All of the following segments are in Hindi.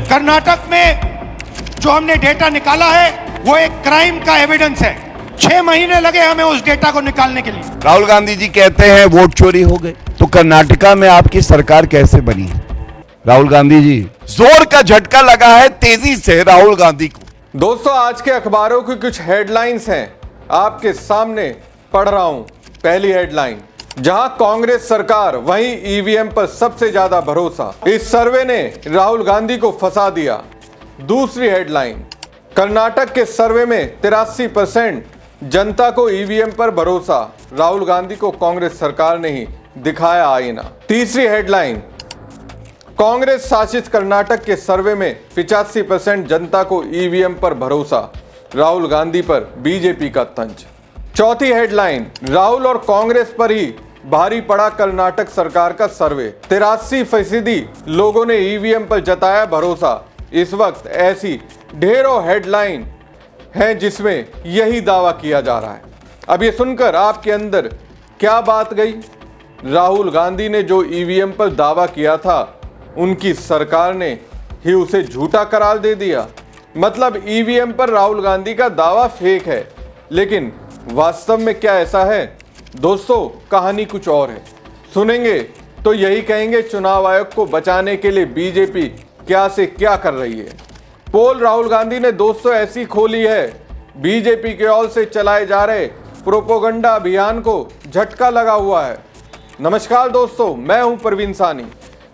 कर्नाटक में जो हमने डेटा निकाला है वो एक क्राइम का एविडेंस है। 6 महीने लगे हमें उस डेटा को निकालने के लिए। राहुल गांधी जी कहते हैं वोट चोरी हो गए, तो कर्नाटका में आपकी सरकार कैसे बनी? राहुल गांधी जी, जोर का झटका लगा है तेजी से राहुल गांधी को। दोस्तों, आज के अखबारों की कुछ हेडलाइंस हैं, आपके सामने पढ़ रहा हूं। पहली हेडलाइन, जहां कांग्रेस सरकार वहीं ईवीएम पर सबसे ज्यादा भरोसा, इस सर्वे ने राहुल गांधी को फंसा दिया। दूसरी हेडलाइन, कर्नाटक के सर्वे में 83% जनता को ईवीएम पर भरोसा, राहुल गांधी को कांग्रेस सरकार ने ही दिखाया आईना। तीसरी हेडलाइन, कांग्रेस शासित कर्नाटक के सर्वे में 85% जनता को ईवीएम पर भरोसा, राहुल गांधी पर बीजेपी का तंज। चौथी हेडलाइन, राहुल और कांग्रेस पर ही भारी पड़ा कर्नाटक सरकार का सर्वे, 83% लोगों ने ईवीएम पर जताया भरोसा। इस वक्त ऐसी ढेरों हेडलाइन हैं जिसमें यही दावा किया जा रहा है। अब ये सुनकर आपके अंदर क्या बात गई? राहुल गांधी ने जो ईवीएम पर दावा किया था, उनकी सरकार ने ही उसे झूठा करार दे दिया। मतलब ईवीएम पर राहुल गांधी का दावा फेक है, लेकिन वास्तव में क्या ऐसा है? दोस्तों, कहानी कुछ और है। सुनेंगे तो यही कहेंगे चुनाव आयोग को बचाने के लिए बीजेपी क्या से क्या कर रही है। पोल राहुल गांधी ने दोस्तों ऐसी खोली है, बीजेपी के ओर से चलाए जा रहे प्रोपोगंडा अभियान को झटका लगा हुआ है। नमस्कार दोस्तों, मैं हूं प्रवीण सानी।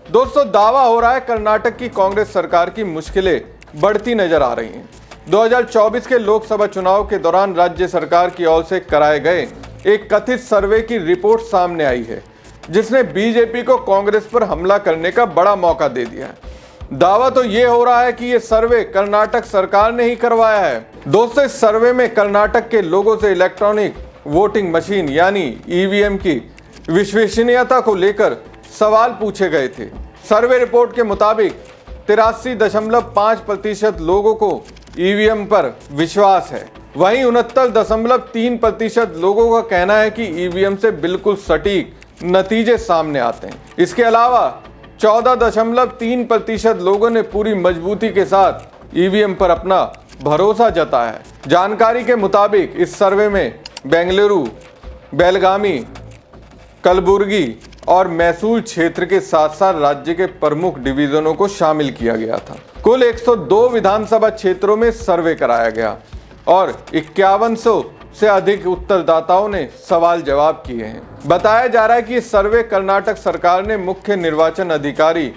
दोस्तों, दावा हो रहा है कर्नाटक की कांग्रेस सरकार की मुश्किलें बढ़ती नजर आ रही हैं। 2024 के लोकसभा चुनाव के दौरान राज्य सरकार की ओर से कराए गए एक कथित सर्वे की रिपोर्ट सामने आई है, जिसने बीजेपी को कांग्रेस पर हमला करने का बड़ा मौका दे दिया है। दावा तो ये हो रहा है कि ये सर्वे कर्नाटक सरकार ने ही करवाया है। दोस्तों, इस सर्वे में कर्नाटक के लोगों से इलेक्ट्रॉनिक वोटिंग मशीन यानी ईवीएम की विश्वसनीयता को लेकर सवाल पूछे गए थे। सर्वे रिपोर्ट के मुताबिक 83.5% लोगों को ईवीएम पर विश्वास है। वहीं 69.3% लोगों का कहना है कि ईवीएम से बिल्कुल सटीक नतीजे सामने आते हैं। इसके अलावा 14.3% लोगों ने पूरी मजबूती के साथ ईवीएम पर अपना भरोसा जताया है। जानकारी के मुताबिक इस सर्वे में बेंगलुरु, बेलगामी, कलबुर्गी और मैसूर क्षेत्र के साथ साथ राज्य के प्रमुख डिवीजनों को शामिल किया गया था। कुल 102 विधानसभा क्षेत्रों में सर्वे कराया गया और 5100 से अधिक उत्तरदाताओं ने सवाल जवाब किए हैं। बताया जा रहा है कि सर्वे कर्नाटक सरकार ने मुख्य निर्वाचन अधिकारी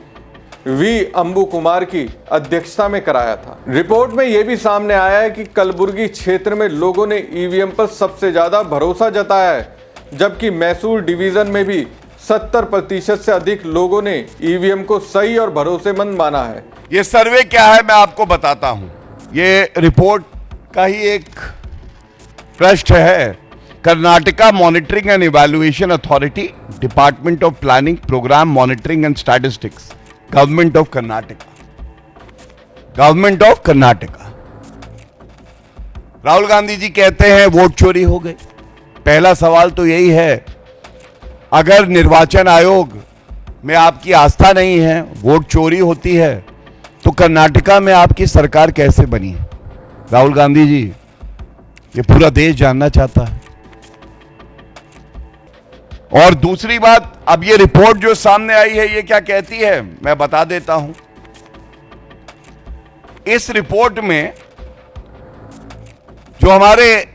वी अंबु कुमार की अध्यक्षता में कराया था। रिपोर्ट में यह भी सामने आया है कि कलबुर्गी क्षेत्र में लोगों ने ईवीएम पर सबसे ज्यादा भरोसा जताया है, जबकि मैसूर डिवीजन में भी 70% से अधिक लोगों ने ईवीएम को सही और भरोसेमंद माना है। ये सर्वे क्या है मैं आपको बताता हूं। ये रिपोर्ट का ही एक पृष्ठ है। Karnataka monitoring and evaluation authority, department of planning, programme monitoring and statistics, government of Karnataka, government of Karnataka. Rahul Gandhi ji कहते हैं वोट चोरी हो गए। पहला सवाल तो यही है, अगर निर्वाचन आयोग में आपकी आस्था नहीं है, वोट चोरी होती है, तो कर्नाटका में आपकी सरकार कैसे बनी? राहुल गांधी जी, ये पूरा देश जानना चाहता है। और दूसरी बात, अब ये रिपोर्ट जो सामने आई है ये क्या कहती है मैं बता देता हूं। इस रिपोर्ट में जो हमारे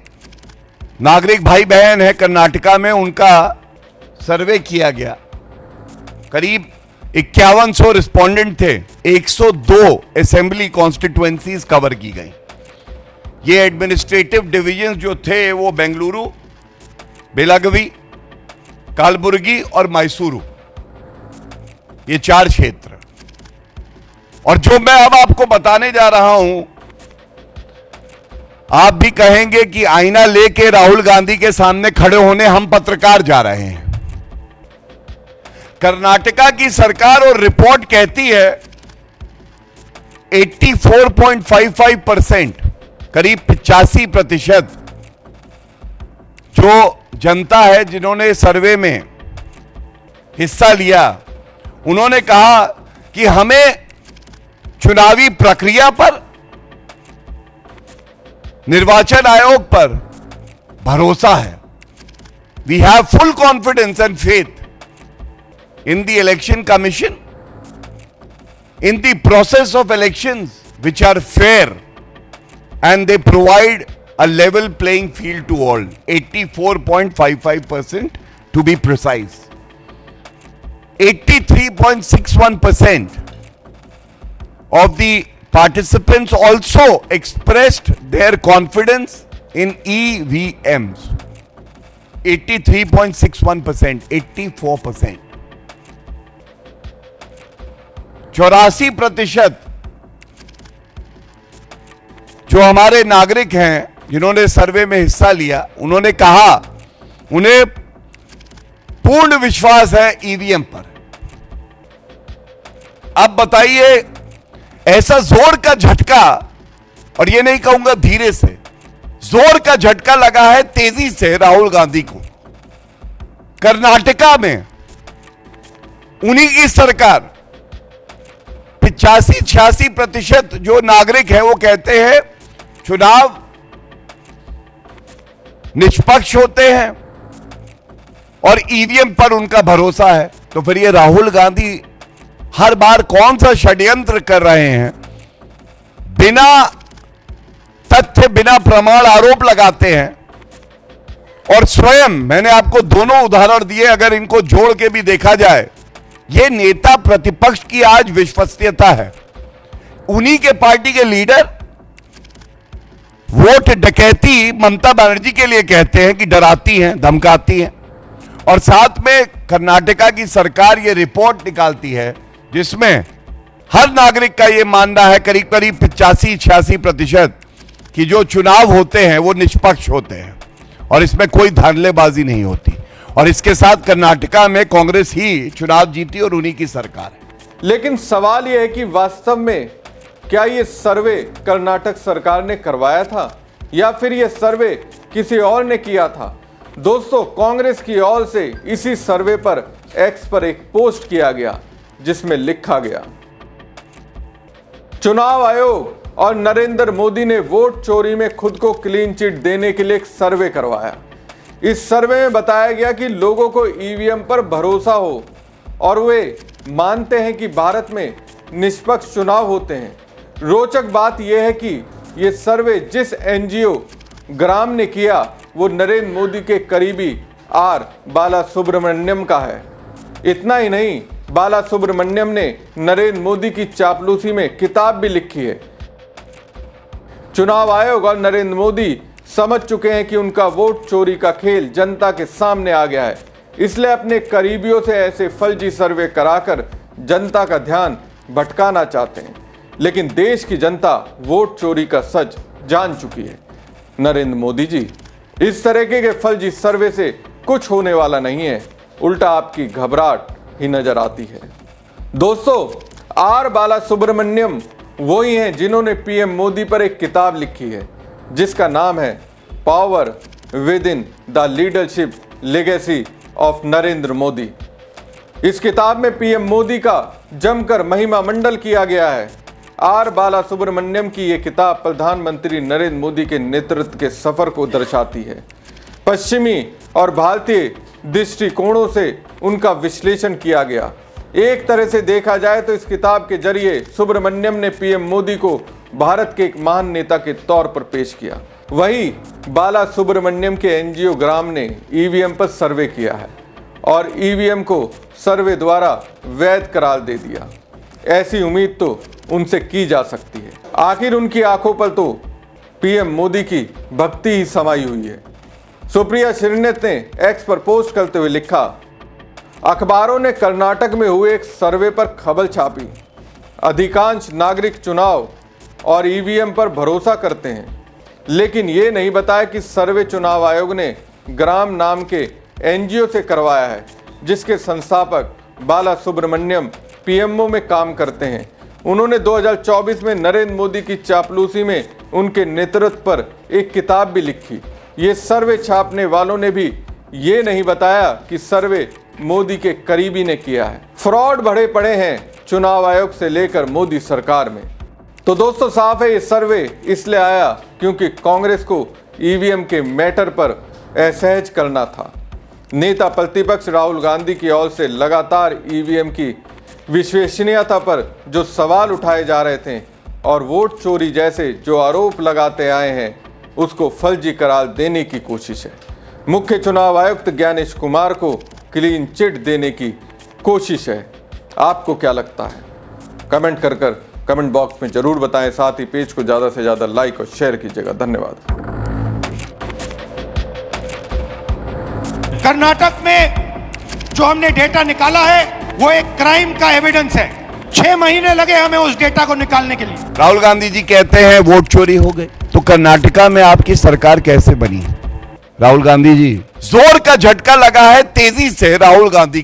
नागरिक भाई बहन है कर्नाटका में, उनका सर्वे किया गया। करीब 5100 रिस्पोंडेंट थे, 102 असेंबली कॉन्स्टिट्यूएंसीज कवर की गई। ये एडमिनिस्ट्रेटिव डिवीजन जो थे वो बेंगलुरु, बेलागवी, कलबुर्गी और मैसूरू, ये 4 क्षेत्र। और जो मैं अब आपको बताने जा रहा हूं, आप भी कहेंगे कि आईना लेके राहुल गांधी के सामने खड़े होने हम पत्रकार जा रहे हैं। कर्नाटका की सरकार और रिपोर्ट कहती है 84.55%, करीब 85% जो जनता है जिन्होंने सर्वे में हिस्सा लिया, उन्होंने कहा कि हमें चुनावी प्रक्रिया पर, निर्वाचन आयोग पर भरोसा है। We have full confidence and faith in the election commission, in the process of elections which are fair and they provide a level playing field to all. 84.55% to be precise. 83.61% of the participants also expressed their confidence in EVMs. 83.61%, 84%. 84% जो हमारे नागरिक हैं जिन्होंने सर्वे में हिस्सा लिया, उन्होंने कहा उन्हें पूर्ण विश्वास है ईवीएम पर। अब बताइए, ऐसा जोर का झटका, और ये नहीं कहूंगा धीरे से, जोर का झटका लगा है तेजी से राहुल गांधी को। कर्नाटका में उन्हीं की सरकार, 85-86% जो नागरिक है वो कहते हैं चुनाव निष्पक्ष होते हैं और ईवीएम पर उनका भरोसा है। तो फिर ये राहुल गांधी हर बार कौन सा षड्यंत्र कर रहे हैं? बिना तथ्य, बिना प्रमाण आरोप लगाते हैं और स्वयं, मैंने आपको दोनों उदाहरण दिए, अगर इनको जोड़ के भी देखा जाए, ये नेता प्रतिपक्ष की आज विश्वसनीयता है। उन्हीं के पार्टी के लीडर वोट डकैती ममता बनर्जी के लिए कहते हैं कि डराती हैं, धमकाती हैं, और साथ में कर्नाटका की सरकार ये रिपोर्ट निकालती है जिसमें हर नागरिक का ये मानना है, करीब करीब 85-86%, कि जो चुनाव होते हैं वो निष्पक्ष होते हैं और इसमें कोई धांधलेबाजी नहीं होती। और इसके साथ कर्नाटका में कांग्रेस ही चुनाव जीती और उन्हीं की सरकार है। लेकिन सवाल यह है कि वास्तव में क्या ये सर्वे कर्नाटक सरकार ने करवाया था या फिर ये सर्वे किसी और ने किया था? दोस्तों, कांग्रेस की ओर से इसी सर्वे पर एक्स पर एक पोस्ट किया गया जिसमें लिखा गया, चुनाव आयोग और नरेंद्र मोदी ने वोट चोरी में खुद को क्लीन चिट देने के लिए एक सर्वे करवाया। इस सर्वे में बताया गया कि लोगों को ईवीएम पर भरोसा हो और वे मानते हैं कि भारत में निष्पक्ष चुनाव होते हैं। रोचक बात यह है कि यह सर्वे जिस एनजीओ ग्राम ने किया वो नरेंद्र मोदी के करीबी आर बालासुब्रमण्यम का है। इतना ही नहीं, बालासुब्रमण्यम ने नरेंद्र मोदी की चापलूसी में किताब भी लिखी है। चुनाव आयोग और नरेंद्र मोदी समझ चुके हैं कि उनका वोट चोरी का खेल जनता के सामने आ गया है, इसलिए अपने करीबियों से ऐसे फर्जी सर्वे कराकर जनता का ध्यान भटकाना चाहते हैं। लेकिन देश की जनता वोट चोरी का सच जान चुकी है। नरेंद्र मोदी जी, इस तरह के फर्जी सर्वे से कुछ होने वाला नहीं है, उल्टा आपकी घबराहट ही नजर आती है। दोस्तों, आर बालासुब्रमण्यम वही हैं जिन्होंने पीएम मोदी पर एक किताब लिखी है जिसका नाम है power with in the leadership legacy of Narendra Modi. इस किताब में पीएम मोदी का जमकर महिमा मंडल किया गया है। आर बालासुब्रमण्यम की यह किताब प्रधानमंत्री नरेंद्र मोदी के नेतृत्व के सफर को दर्शाती है। पश्चिमी और भारतीय दृष्टिकोणों से उनका विश्लेषण किया गया। एक तरह से देखा जाए तो इस किताब के जरिए सुब्रमण्यम ने पीएम मोदी को भारत के एक महान नेता के तौर पर पेश किया। वही बालासुब्रमण्यम के एनजीओ ग्राम ने ईवीएम पर सर्वे किया है और ईवीएम को सर्वे द्वारा वैध करार दे दिया। ऐसी उम्मीद तो उनसे की जा सकती है। आखिर उनकी आंखों पर तो पीएम मोदी की भक्ति ही समाई हुई है। सुप्रिया श्रीनेत ने एक्स पर पोस्ट करते हुए लिखा, अखबारों ने कर्नाटक में हुए एक सर्वे पर खबर छापी। अधिकांश नागरिक चुनाव और ईवीएम पर भरोसा करते हैं, लेकिन ये नहीं बताया कि सर्वे चुनाव आयोग ने ग्राम नाम के एनजीओ से करवाया है जिसके संस्थापक बालासुब्रमण्यम पीएमओ में काम करते हैं। उन्होंने 2024 में नरेंद्र मोदी की चापलूसी में उनके नेतृत्व पर एक किताब भी लिखी। ये सर्वे छापने वालों ने भी ये नहीं बताया कि सर्वे मोदी के करीबी ने किया है। फ्रॉड बढ़े पड़े हैं चुनाव आयोग से लेकर मोदी सरकार में। तो दोस्तों साफ है, ये सर्वे इसलिए आया क्योंकि कांग्रेस को ईवीएम के मैटर पर असहज करना था। नेता प्रतिपक्ष राहुल गांधी की ओर से लगातार ईवीएम की विश्वसनीयता पर जो सवाल उठाए जा रहे थे और वोट चोरी जैसे जो आरोप लगाते आए हैं उसको फर्जी करार देने की कोशिश है। मुख्य चुनाव आयुक्त ज्ञानेश कुमार को क्लीन चिट देने की कोशिश है। आपको क्या लगता है? कमेंट कर कमेंट बॉक्स में जरूर बताएं। साथ ही पेज को ज्यादा से ज्यादा लाइक और शेयर कीजिएगा। धन्यवाद। कर्नाटक में जो हमने डेटा निकाला है वो एक क्राइम का एविडेंस है। 6 महीने लगे हमें उस डेटा को निकालने के लिए। राहुल गांधी जी कहते हैं वोट चोरी हो गए, तो कर्नाटका में आपकी सरकार कैसे बनी? राहुल गांधी जी, जोर का झटका लगा है तेजी से राहुल गांधी